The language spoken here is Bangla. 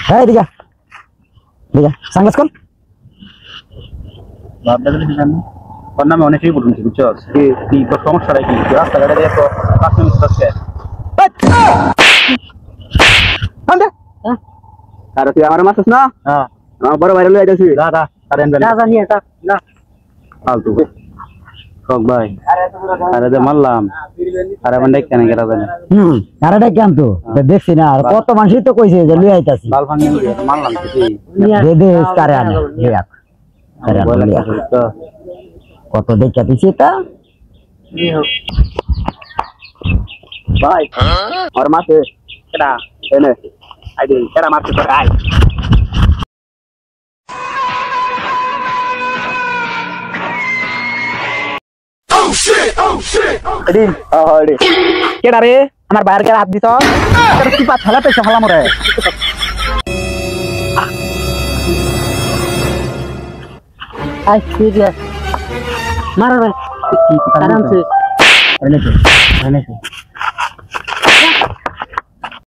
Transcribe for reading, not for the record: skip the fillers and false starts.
হ্যাঁ দিগা দিগা সাংলাস কোন বাপটা দিলে জানি ওর নামে অনেকেই বলুন বুঝছো কি তোর সমস্যাটা কি রাস্তাঘাটে দিয়ে তো 5 মিনিট হচ্ছে আন্দে আর তুই আমার মাসস না হ্যাঁ আমার বড় ভাইরাল হয়ে যাচ্ছে দাদা আরে না জানি এটা না ফালতু কক ভাই আরে দে মারলাম আরে মানে কেন গেরা জানি আরেটা কেন তো দেখছি না আর কত মানুষই তো কইছে যে লই আইতাছি বাল ভাঙি মারলাম কি দে দে কারে আনে লিয়াক আরে কত দেখে দিছি তা ভাই আর মাসে কেডা এনে আইডি কেডা মারতে তোর I Oh shit! Ready? Ready. Keda re? Amar bayar ke hath dito. Ter tipa thala pe sahala more. Ay serious. Maro re. Aram se. Ene